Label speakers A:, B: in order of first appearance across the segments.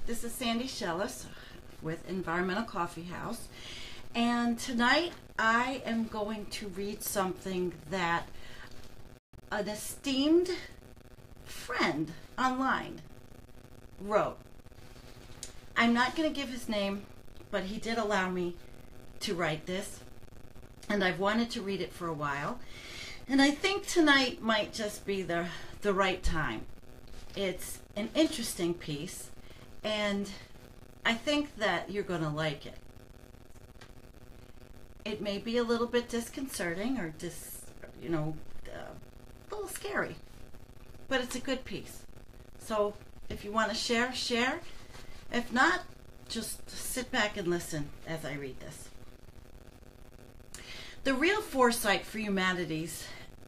A: This is Sandy Shellis with Environmental Coffee House, and tonight I am going to read something that an esteemed friend online wrote. I'm not going to give his name, but he did allow me to write this, and I've wanted to read it for a while, and I think tonight might just be the right time. It's an interesting piece, and I think that you're going to like it. It may be a little bit disconcerting or a little scary, but it's a good piece. So if you want to share, share. If not, just sit back and listen as I read this. The real foresight for humanity's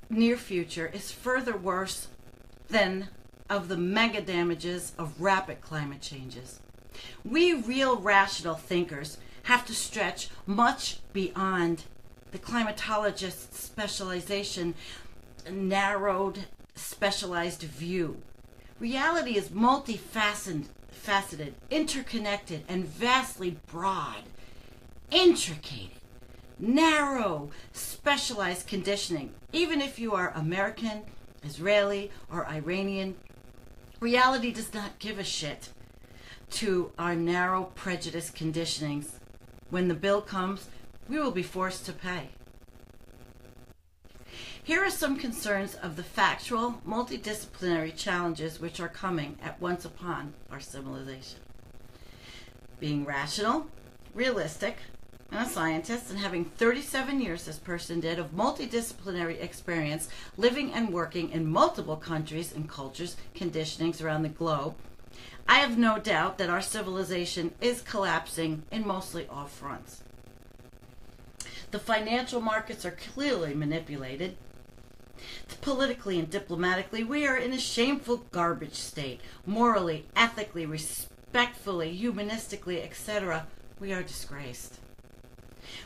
A: near future is further worse than of the mega damages of rapid climate changes. We real rational thinkers have to stretch much beyond the climatologist's specialization, narrowed, specialized view. Reality is multifaceted, interconnected, and vastly broad, intricate, narrow, specialized conditioning. Even if you are American, Israeli, or Iranian, reality does not give a shit to our narrow prejudice conditionings. When the bill comes, we will be forced to pay. Here are some concerns of the factual, multidisciplinary challenges which are coming at once upon our civilization. Being rational, realistic, and a scientist, and having 37 years, this person did, of multidisciplinary experience living and working in multiple countries and cultures, conditionings around the globe, I have no doubt that our civilization is collapsing in mostly all fronts. The financial markets are clearly manipulated. Politically and diplomatically, we are in a shameful garbage state. Morally, ethically, respectfully, humanistically, etc., we are disgraced.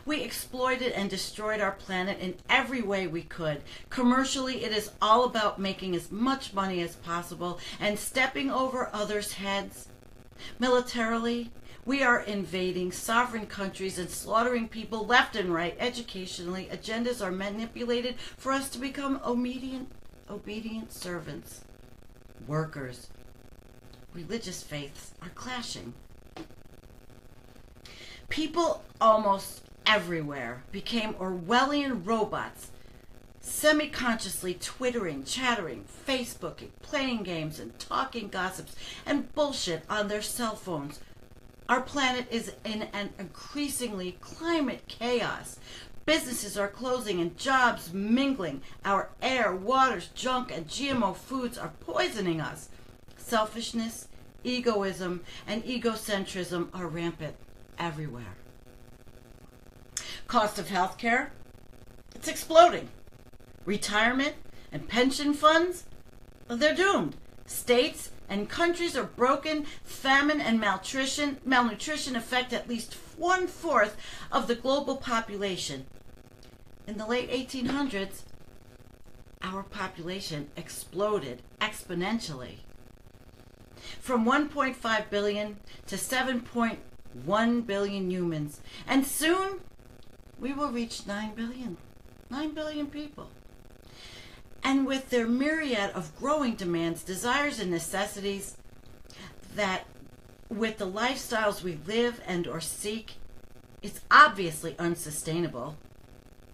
A: We exploited and destroyed our planet in every way we could. Commercially, it is all about making as much money as possible and stepping over others' heads. Militarily, we are invading sovereign countries and slaughtering people left and right. Educationally, agendas are manipulated for us to become obedient servants, workers. Religious faiths are clashing. People almost everywhere became Orwellian robots, semi-consciously twittering, chattering, Facebooking, playing games, and talking gossips and bullshit on their cell phones. Our planet is in an increasingly climate chaos. Businesses are closing and jobs mingling. Our air, waters, junk, and GMO foods are poisoning us. Selfishness, egoism, and egocentrism are rampant everywhere. Cost of health care, it's exploding. Retirement and pension funds, they're doomed. States and countries are broken. Famine and malnutrition affect at least 1/4 of the global population. In the late 1800s, our population exploded exponentially. From 1.5 billion to 7.1 billion humans. And soon, we will reach 9 billion. 9 billion people. And with their myriad of growing demands, desires, and necessities, that with the lifestyles we live and or seek, it's obviously unsustainable.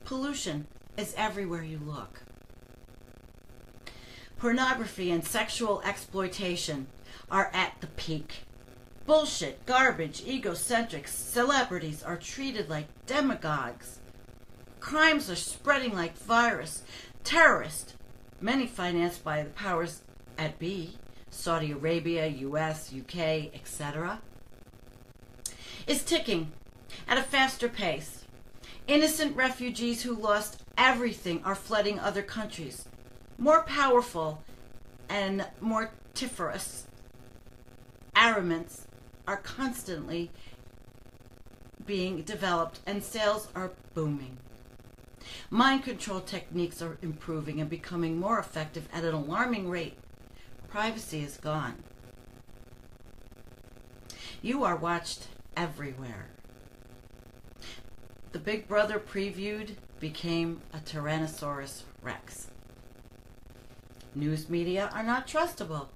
A: Pollution is everywhere you look. Pornography and sexual exploitation are at the peak. Bullshit, garbage, egocentric celebrities are treated like demagogues. Crimes are spreading like virus. Terrorists, many financed by the powers at be, Saudi Arabia, US, UK, etc., is ticking at a faster pace. Innocent refugees who lost everything are flooding other countries. More powerful and mortiferous armaments are constantly being developed, and sales are booming. Mind control techniques are improving and becoming more effective at an alarming rate. Privacy is gone. You are watched everywhere. The Big Brother previewed became a Tyrannosaurus Rex. News media are not trustable.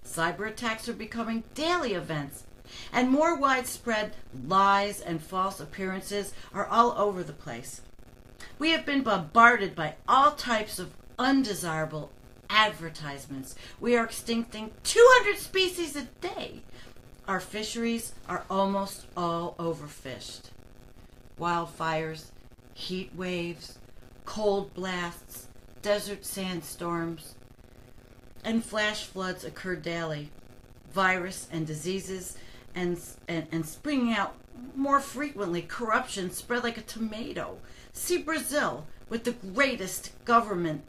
A: Cyber attacks are becoming daily events, and more widespread lies and false appearances are all over the place. We have been bombarded by all types of undesirable advertisements. We are extincting 200 species a day. Our fisheries are almost all overfished. Wildfires, heat waves, cold blasts, desert sandstorms, and flash floods occur daily. Virus and diseases and springing out more frequently. Corruption spread like a tomato. See Brazil with the greatest government,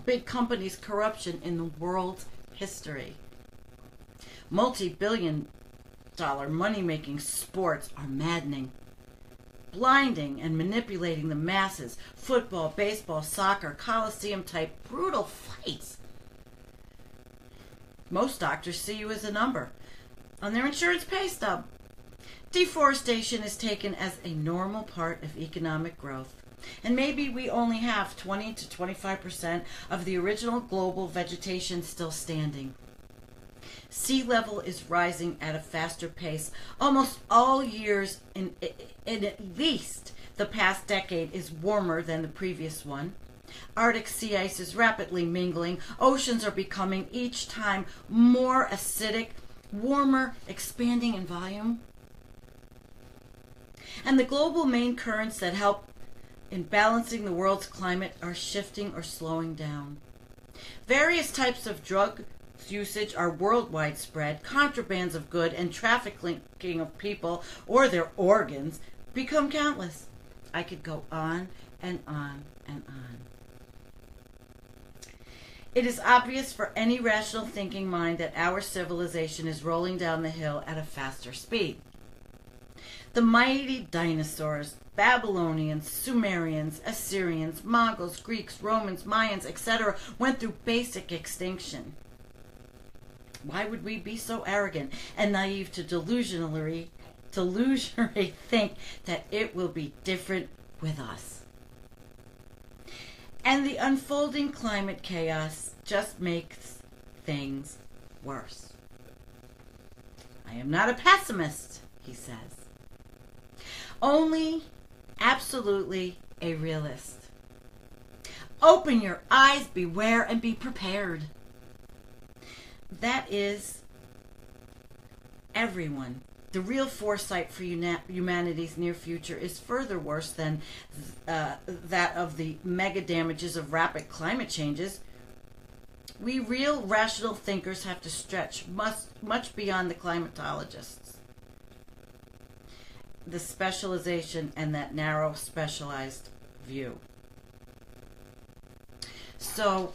A: big companies' corruption in the world's history. Multi-billion-dollar money-making sports are maddening, blinding and manipulating the masses. Football, baseball, soccer, Coliseum-type brutal fights. Most doctors see you as a number on their insurance pay stub. Deforestation is taken as a normal part of economic growth. And maybe we only have 20 to 25% of the original global vegetation still standing. Sea level is rising at a faster pace. Almost all years in at least the past decade is warmer than the previous one. Arctic sea ice is rapidly mingling. Oceans are becoming each time more acidic, warmer, expanding in volume. And the global main currents that help in balancing the world's climate are shifting or slowing down. Various types of drug usage are worldwide spread. Contrabands of good and trafficking of people or their organs become countless. I could go on and on and on. It is obvious for any rational thinking mind that our civilization is rolling down the hill at a faster speed. The mighty dinosaurs, Babylonians, Sumerians, Assyrians, Mongols, Greeks, Romans, Mayans, etc., went through basic extinction. Why would we be so arrogant and naive to delusionally think that it will be different with us? And the unfolding climate chaos just makes things worse. I am not a pessimist, he says. Only absolutely a realist. Open your eyes, beware, and be prepared. That is everyone. The real foresight for humanity's near future is further worse than that of the mega damages of rapid climate changes. We real rational thinkers have to stretch much beyond the climatologists. The specialization and that narrow specialized view. So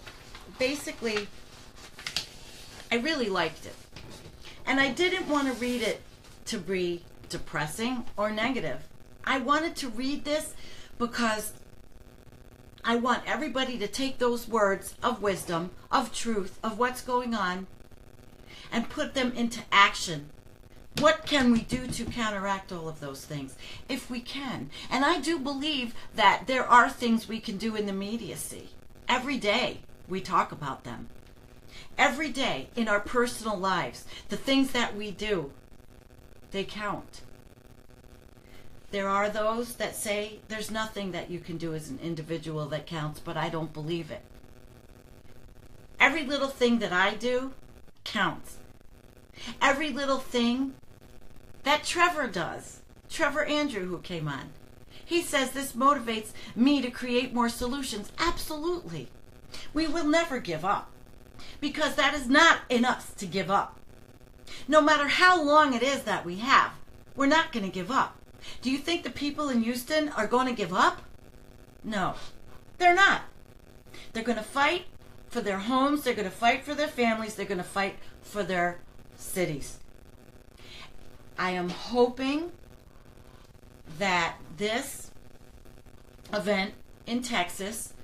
A: basically, I really liked it. And I didn't want to read it to be depressing or negative. I wanted to read this because I want everybody to take those words of wisdom, of truth, of what's going on, and put them into action. What can we do to counteract all of those things? If we can. And I do believe that there are things we can do in the immediacy. Every day we talk about them. Every day in our personal lives, the things that we do, they count. There are those that say there's nothing that you can do as an individual that counts, but I don't believe it. Every little thing that I do counts. Every little thing that Trevor does, Trevor Andrew, who came on, he says this motivates me to create more solutions. Absolutely. We will never give up, because that is not in us to give up. No matter how long it is that we have, we're not going to give up. Do you think the people in Houston are going to give up? No, they're not. They're going to fight for their homes. They're going to fight for their families. They're going to fight for their cities. I am hoping that this event in Texas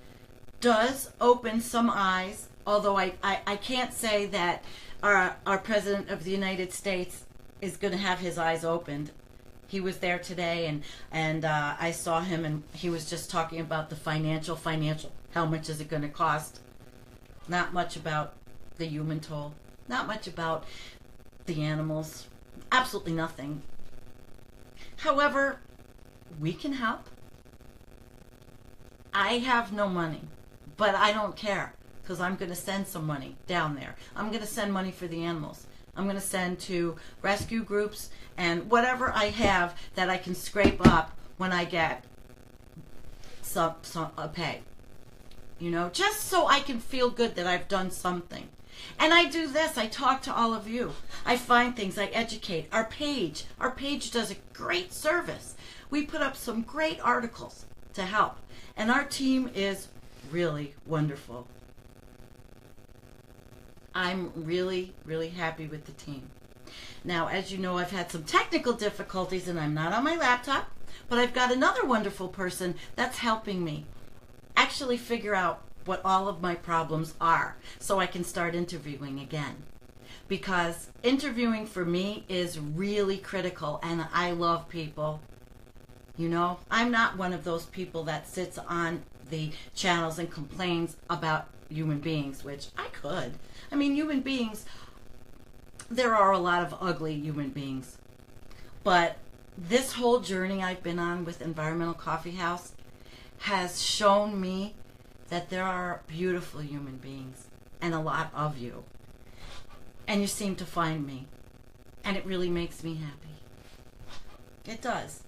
A: does open some eyes, although I can't say that our President of the United States is going to have his eyes opened. He was there today, and I saw him, and he was just talking about the financial. How much is it going to cost? Not much about the human toll. Not much about the animals. Absolutely nothing. However, we can help. I have no money, but I don't care, because I'm going to send some money down there. I'm going to send money for the animals. I'm going to send to rescue groups and whatever I have that I can scrape up when I get some pay. You know, just so I can feel good that I've done something. And I do this. I talk to all of you. I find things. I educate. Our page does a great service. We put up some great articles to help. And our team is really wonderful. I'm really, really happy with the team. Now, as you know, I've had some technical difficulties and I'm not on my laptop, but I've got another wonderful person that's helping me actually figure out what all of my problems are so I can start interviewing again. Because interviewing for me is really critical, and I love people. You know, I'm not one of those people that sits on the channels and complains about human beings, which I could. I mean, human beings, there are a lot of ugly human beings. But this whole journey I've been on with Environmental Coffee House has shown me that there are beautiful human beings, and a lot of you. And you seem to find me. And it really makes me happy. It does.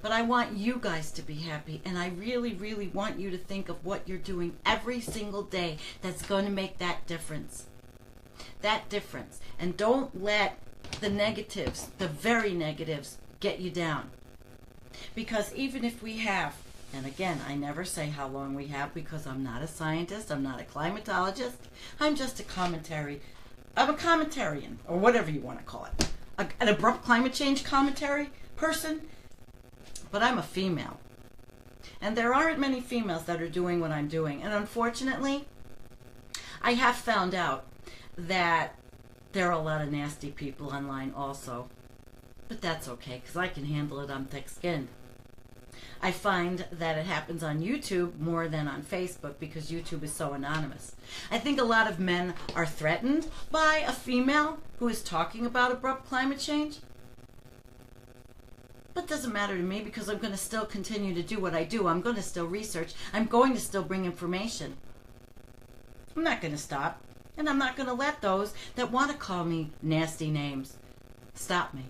A: But I want you guys to be happy, and I really, really want you to think of what you're doing every single day that's going to make that difference. That difference. And don't let the negatives, the very negatives, get you down. Because even if we have, and again, I never say how long we have because I'm not a scientist, I'm not a climatologist, I'm just a commentary. I'm a commentarian, or whatever you want to call it. An abrupt climate change commentary person. But I'm a female. And there aren't many females that are doing what I'm doing. And unfortunately, I have found out that there are a lot of nasty people online also. But that's okay, because I can handle it. I'm thick-skinned. I find that it happens on YouTube more than on Facebook because YouTube is so anonymous. I think a lot of men are threatened by a female who is talking about abrupt climate change. But it doesn't matter to me because I'm going to still continue to do what I do. I'm going to still research. I'm going to still bring information. I'm not going to stop. And I'm not going to let those that want to call me nasty names stop me.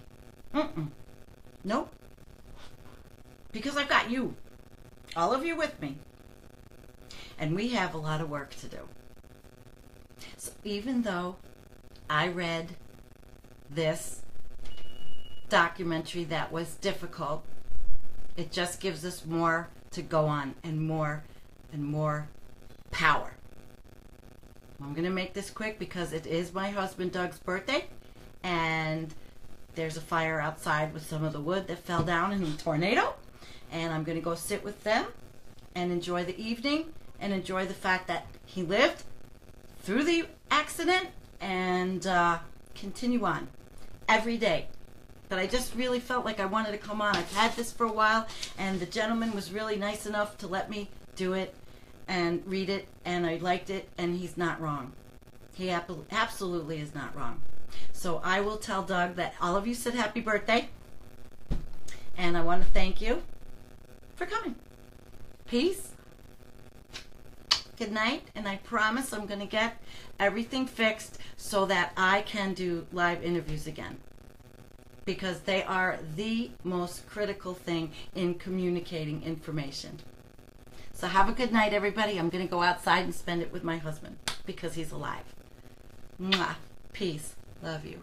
A: Nope. Because I've got you. All of you with me. And we have a lot of work to do. So even though I read this documentary that was difficult, it just gives us more to go on and more power. I'm going to make this quick because it is my husband Doug's birthday, and there's a fire outside with some of the wood that fell down in the tornado, and I'm going to go sit with them and enjoy the evening and enjoy the fact that he lived through the accident and continue on every day. But I just really felt like I wanted to come on. I've had this for a while, and the gentleman was really nice enough to let me do it and read it, and I liked it, and he's not wrong. He absolutely is not wrong. So I will tell Doug that all of you said happy birthday, and I want to thank you for coming. Peace. Good night, and I promise I'm going to get everything fixed so that I can do live interviews again. Because they are the most critical thing in communicating information. So have a good night, everybody. I'm going to go outside and spend it with my husband because he's alive. Mwah. Peace. Love you.